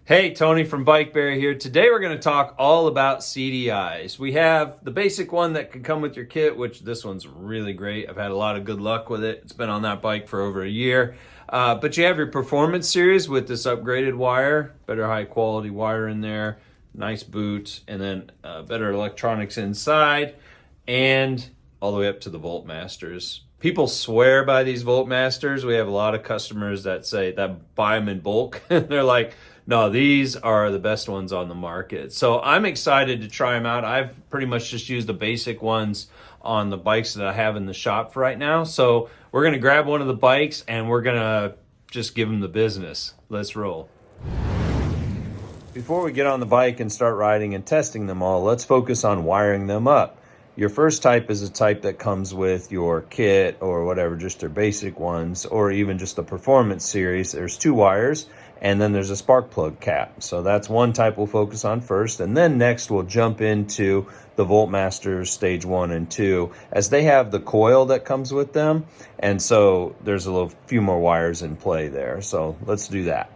Hey, Tony from BikeBerry here. Today we're going to talk all about CDIs. We have the basic one that can come with your kit, which this one's really great. I've had a lot of good luck with it. It's been on that bike for over a year. But you have your Performance series with this upgraded wire, better high quality wire in there, nice boot, and then better electronics inside, and all the way up to the Voltmasters. People swear by these Voltmasters. We have a lot of customers that say that buy them in bulk. They're like, no, these are the best ones on the market. So I'm excited to try them out. I've pretty much just used the basic ones on the bikes that I have in the shop for right now. So we're gonna grab one of the bikes and we're gonna just give them the business. Let's roll. Before we get on the bike and start riding and testing them all, let's focus on wiring them up. Your first type is a type that comes with your kit or whatever, just their basic ones, or even just the Performance series. There's 2 wires, and then there's a spark plug cap. So that's one type we'll focus on first, and then next we'll jump into the Voltmasters Stage 1 and 2, as they have the coil that comes with them, and so there's a few more wires in play there. So let's do that.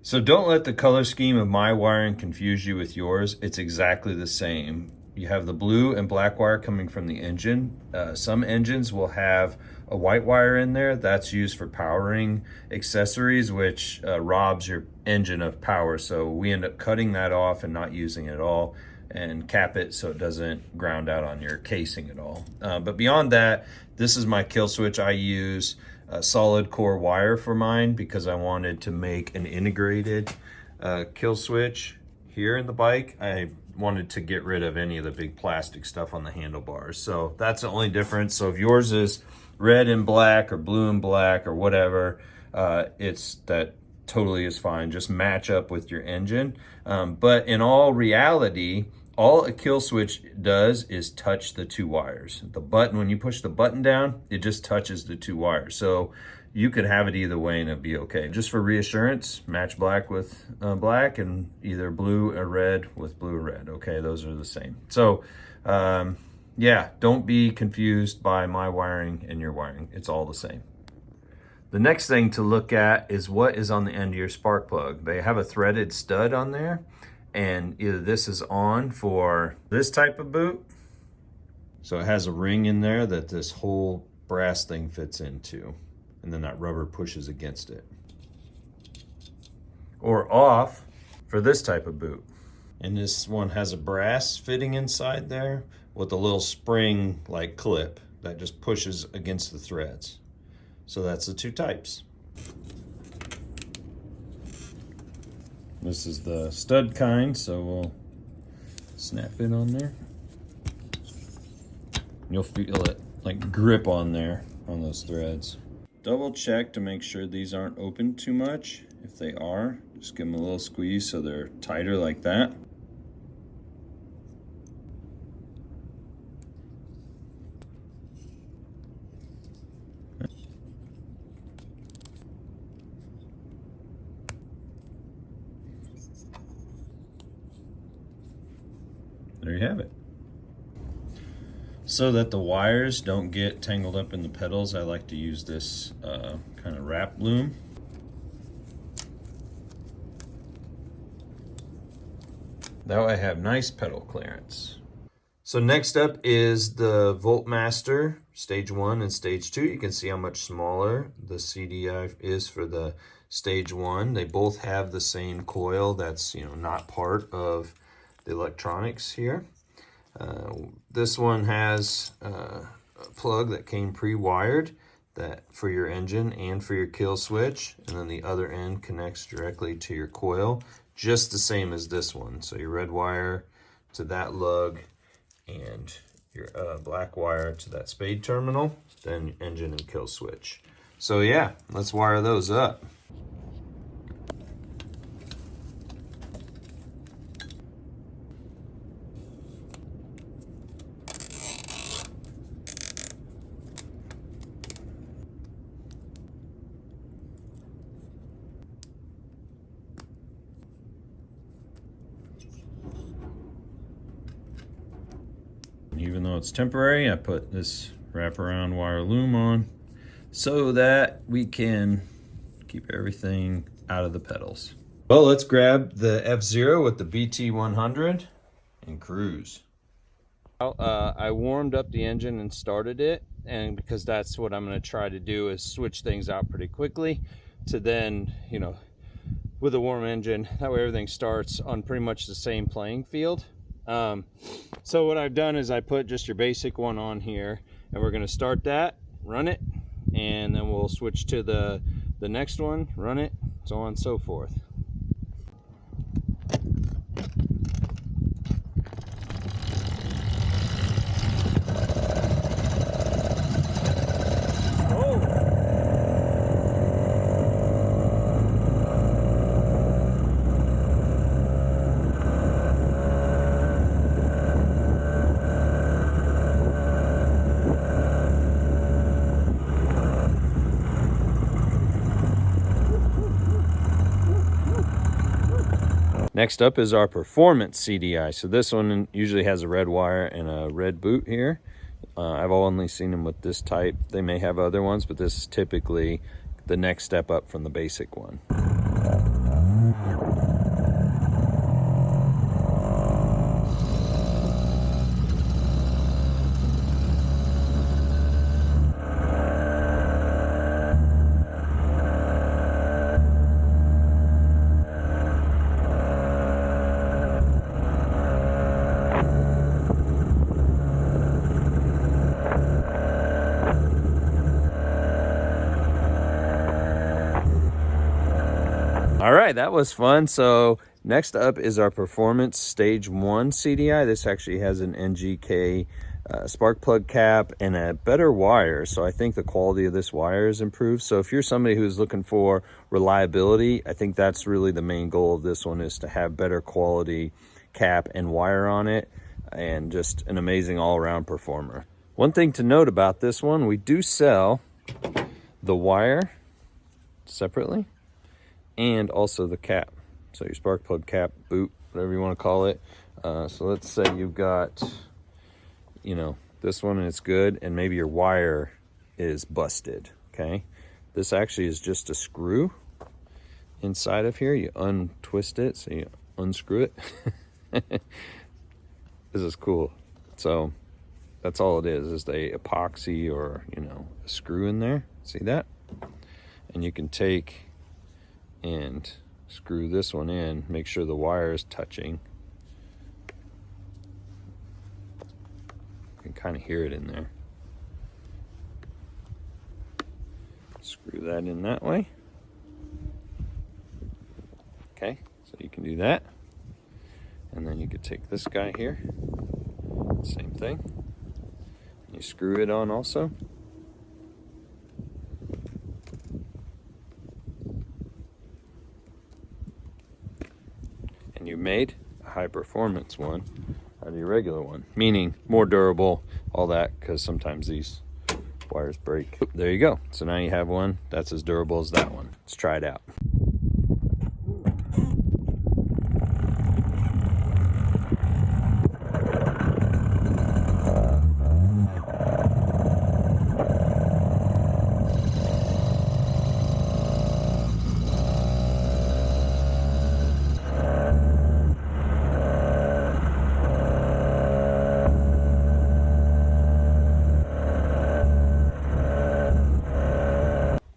So don't let the color scheme of my wiring confuse you with yours. It's exactly the same. You have the blue and black wire coming from the engine. Some engines will have a white wire in there. That's used for powering accessories, which robs your engine of power. So we end up cutting that off and not using it at all, and cap it so it doesn't ground out on your casing at all. But beyond that, this is my kill switch. I use a solid core wire for mine because I wanted to make an integrated kill switch here in the bike. I wanted to get rid of any of the big plastic stuff on the handlebars. So that's the only difference. So if yours is red and black or blue and black or whatever, that totally is fine. Just match up with your engine. But in all reality, all a kill switch does is touch the 2 wires. The button, when you push the button down, it just touches the 2 wires. So you could have it either way and it'd be okay. Just for reassurance, match black with black and either blue or red with blue or red. Okay, those are the same. So yeah, don't be confused by my wiring and your wiring. It's all the same. The next thing to look at is what is on the end of your spark plug. They have a threaded stud on there, and either this is on for this type of boot. So it has a ring in there that this whole brass thing fits into, and then that rubber pushes against it. Or off for this type of boot. And this one has a brass fitting inside there with a little spring like clip that just pushes against the threads. So that's the 2 types. This is the stud kind, so we'll snap it on there. You'll feel it like grip on there on those threads. Double check to make sure these aren't open too much. If they are, just give them a little squeeze so they're tighter like that. There you have it. So that the wires don't get tangled up in the pedals, I like to use this kind of wrap loom. That way I have nice pedal clearance. So next up is the Voltmaster Stage 1 and Stage 2. You can see how much smaller the CDI is for the Stage 1. They both have the same coil that's not part of the electronics here. This one has a plug that came pre-wired that for your engine and for your kill switch, and then the other end connects directly to your coil, just the same as this one. So your red wire to that lug and your black wire to that spade terminal, then engine and kill switch. So yeah, let's wire those up. Even though it's temporary, I put this wraparound wire loom on so that we can keep everything out of the pedals. Well, let's grab the F-Zero with the BT100 and cruise. I warmed up the engine and started it, and because that's what I'm going to try to do is switch things out pretty quickly to then, you know, with a warm engine, that way everything starts on pretty much the same playing field. So what I've done is I put just your basic one on here, and we're going to start that, run it, and then we'll switch to the next one, run it, so on and so forth. Next up is our Performance CDI. So this one usually has a red wire and a red boot here. I've only seen them with this type. They may have other ones, but this is typically the next step up from the basic one. All right, that was fun. So next up is our Performance Stage1 CDI. This actually has an NGK spark plug cap and a better wire. So I think the quality of this wire is improved. So if you're somebody who's looking for reliability, I think that's really the main goal of this one, is to have better quality cap and wire on it, and just an amazing all-around performer. One thing to note about this one, we do sell the wire separately and also the cap. So your spark plug cap, boot, whatever you want to call it. So let's say you've got, you know, this one and it's good, and maybe your wire is busted, okay? This actually is just a screw inside of here. You untwist it, so you unscrew it. This is cool. So that's all it is the epoxy, or, you know, a screw in there. See that? And you can take and screw this one in, make sure the wire is touching. You can kind of hear it in there. Screw that in that way. Okay, so you can do that. And then you could take this guy here, same thing. You screw it on also. And you made a high performance one out of your regular one, meaning more durable, all that, because sometimes these wires break. There you go. So now you have one that's as durable as that one. Let's try it out.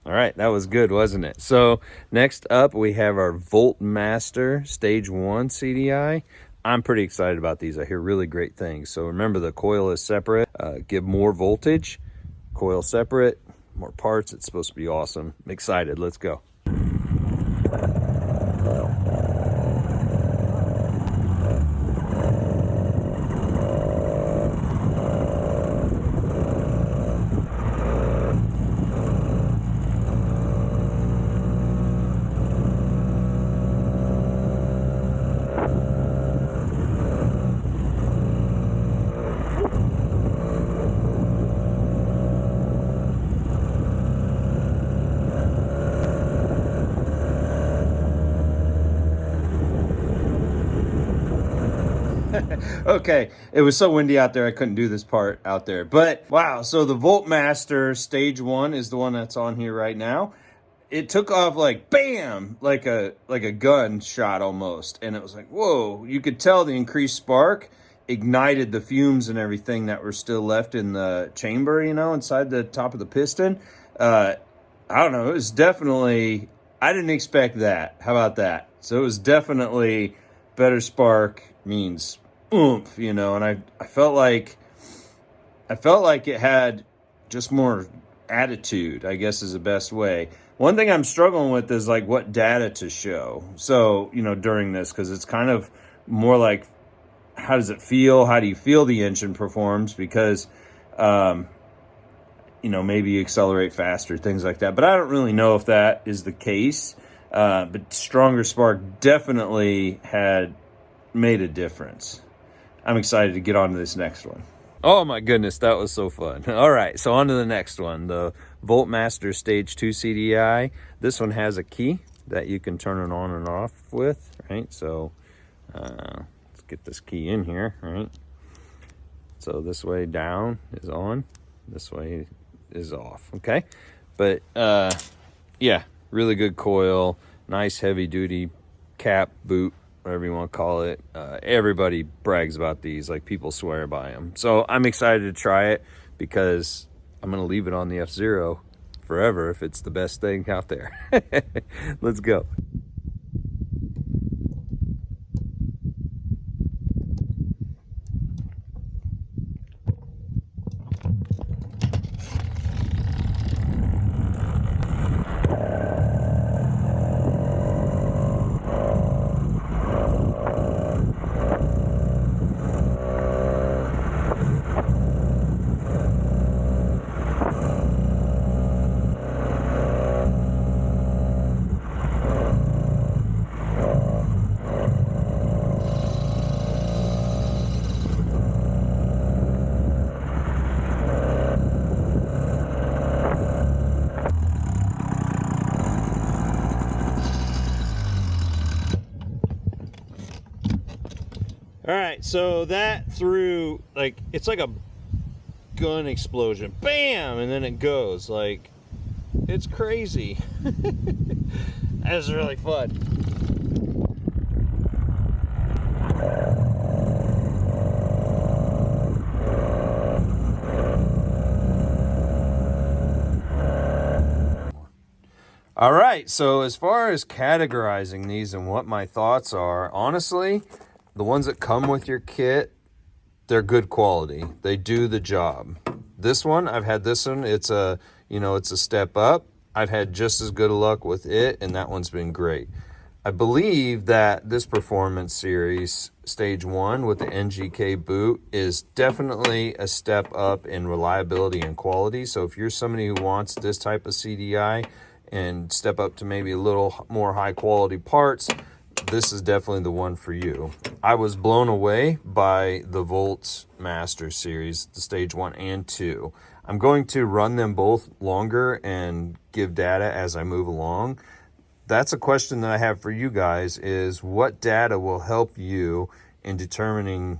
All right, that was good, wasn't it? So next up, we have our Voltmaster Stage 1 CDI. I'm pretty excited about these. I hear really great things. So remember, the coil is separate. Give more voltage. Coil separate, more parts. It's supposed to be awesome. I'm excited. Let's go. Okay, it was so windy out there, I couldn't do this part out there. But wow, so the Voltmaster Stage 1 is the one that's on here right now. it took off like bam, like a gun shot almost. And it was like, whoa, you could tell the increased spark ignited the fumes and everything that were still left in the chamber, you know, inside the top of the piston. I don't know, it was definitely, I didn't expect that. How about that? So it was definitely better spark means oomph, you know, and I felt like it had just more attitude, I guess is the best way. One thing I'm struggling with is like what data to show. So, you know, during this, because it's kind of more like, how does it feel? How do you feel the engine performs? Because, you know, maybe you accelerate faster, things like that. But I don't really know if that is the case. But stronger spark definitely had made a difference. I'm excited to get on to this next one. Oh my goodness, that was so fun. All right, so on to the next one, the Voltmaster Stage 2 CDI. This one has a key that you can turn it on and off with, right? So let's get this key in here, right? So this way down is on, this way is off, okay? But yeah, really good coil, nice heavy duty cap, boot, whatever you want to call it. Everybody brags about these, like people swear by them. So I'm excited to try it because I'm going to leave it on the F-Zero forever if it's the best thing out there. Let's go. All right, so that threw, like, it's like a gun explosion. Bam! And then it goes. Like, it's crazy. That was really fun. All right, so as far as categorizing these and what my thoughts are, honestly, the ones that come with your kit, they're good quality. They do the job. This one, I've had this one. It's a, you know, it's a step up. I've had just as good luck with it, and that one's been great. I believe that this performance series, Stage 1 with the NGK boot, is definitely a step up in reliability and quality. So if you're somebody who wants this type of CDI and step up to maybe a little more high quality parts, this is definitely the one for you. I was blown away by the Voltmaster series, the Stage 1 and 2. I'm going to run them both longer and give data as I move along. That's a question that I have for you guys, is what data will help you in determining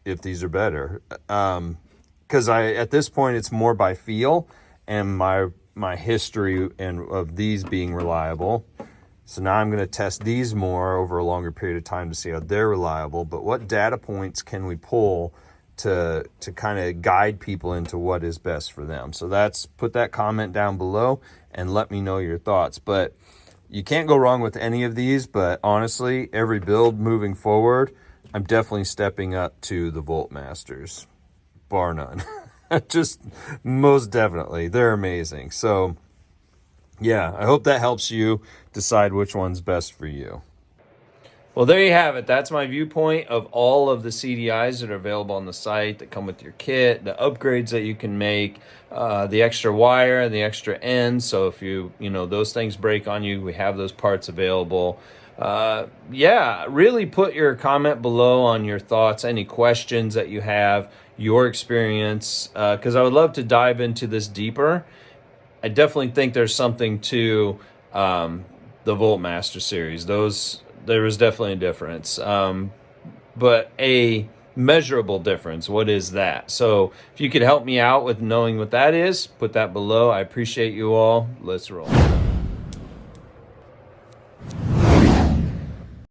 if these are better? Because at this point, it's more by feel and my history and of these being reliable. So now I'm going to test these more over a longer period of time to see how they're reliable. But what data points can we pull to kind of guide people into what is best for them? So put that comment down below and let me know your thoughts. But you can't go wrong with any of these. But honestly, every build moving forward, I'm definitely stepping up to the Voltmasters, bar none. Just most definitely. They're amazing. So yeah, I hope that helps you decide which one's best for you. Well, there you have it. That's my viewpoint of all of the CDIs that are available on the site that come with your kit, the upgrades that you can make, the extra wire and the extra ends. So if you know, those things break on you, we have those parts available. Yeah, really put your comment below on your thoughts, any questions that you have, your experience, because I would love to dive into this deeper. I definitely think there's something to the Voltmaster series. There is definitely a difference, but a measurable difference. What is that? So if you could help me out with knowing what that is, put that below. I appreciate you all. Let's roll.